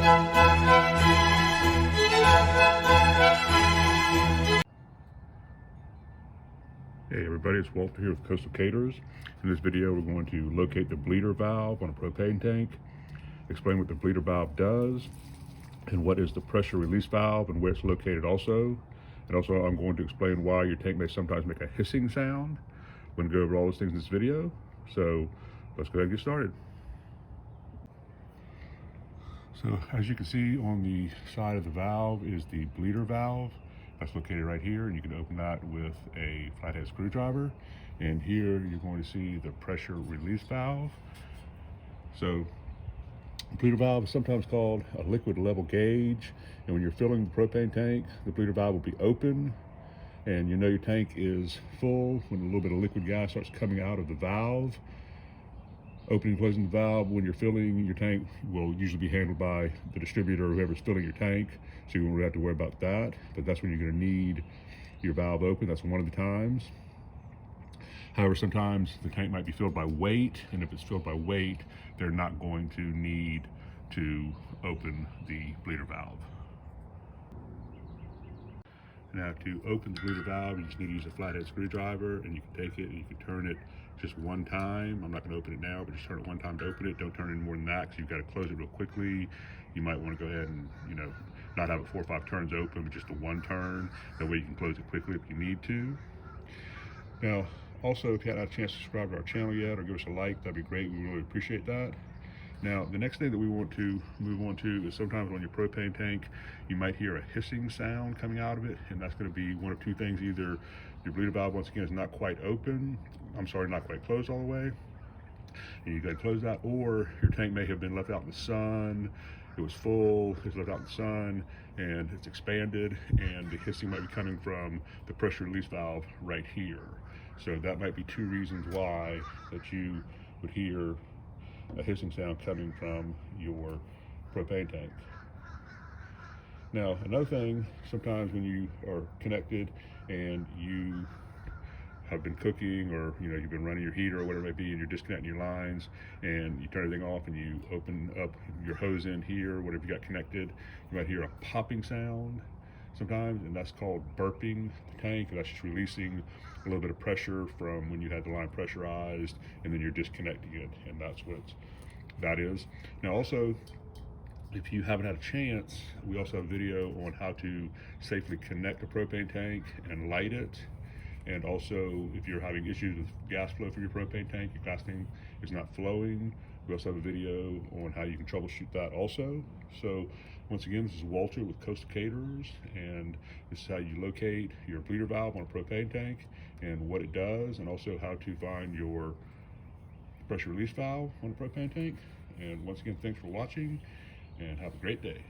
Hey everybody, it's Walter here with Coastal Caterers. In this video we're going to locate the bleeder valve on a propane tank, explain what the bleeder valve does, and what is the pressure release valve and where it's located also. And also I'm going to explain why your tank may sometimes make a hissing sound. I'm going to go over all those things in this video, so let's go ahead and get started. So as you can see on the side of the valve is the bleeder valve. That's located right here, and you can open that with a flathead screwdriver. And here you're going to see the pressure release valve. So the bleeder valve is sometimes called a liquid level gauge, and when you're filling the propane tank, the bleeder valve will be open, and you know your tank is full when a little bit of liquid gas starts coming out of the valve. Opening and closing the valve when you're filling your tank will usually be handled by the distributor or whoever's filling your tank, so you won't really have to worry about that. But that's when you're going to need your valve open. That's one of the times. However, sometimes the tank might be filled by weight, and if it's filled by weight, they're not going to need to open the bleeder valve. Now, to open the bleeder valve, you just need to use a flathead screwdriver, and you can take it and you can turn it just one time. I'm not going to open it now, but just turn it one time to open it. Don't turn it any more than that, because you've got to close it real quickly. You might want to go ahead and, not have it 4 or 5 turns open, but just a one turn. That way you can close it quickly if you need to. Now, also, if you haven't had a chance to subscribe to our channel yet or give us a like, that'd be great. We really appreciate that. Now, the next thing that we want to move on to is sometimes on your propane tank, you might hear a hissing sound coming out of it, and that's going to be one of two things. Either your bleeder valve, once again, is not quite not quite closed all the way, and you got to close that, or your tank may have been left out in the sun. It was full, it's left out in the sun, and it's expanded, and the hissing might be coming from the pressure release valve right here. So that might be two reasons why that you would hear a hissing sound coming from your propane tank. Now, another thing, sometimes when you are connected and you have been cooking, or you've been running your heater or whatever it may be, and you're disconnecting your lines, and you turn everything off and you open up your hose in here, whatever you got connected, you might hear a popping sound sometimes, and that's called burping the tank. And that's just releasing a little bit of pressure from when you had the line pressurized, and then you're disconnecting it, and that's what that is. Now, also, if you haven't had a chance, we also have a video on how to safely connect a propane tank and light it. And also, if you're having issues with gas flow from your propane tank, your gas tank is not flowing, we also have a video on how you can troubleshoot that also. So once again, this is Walter with Coastal Caterers, and this is how you locate your bleeder valve on a propane tank and what it does, and also how to find your pressure release valve on a propane tank. And once again, thanks for watching, and have a great day.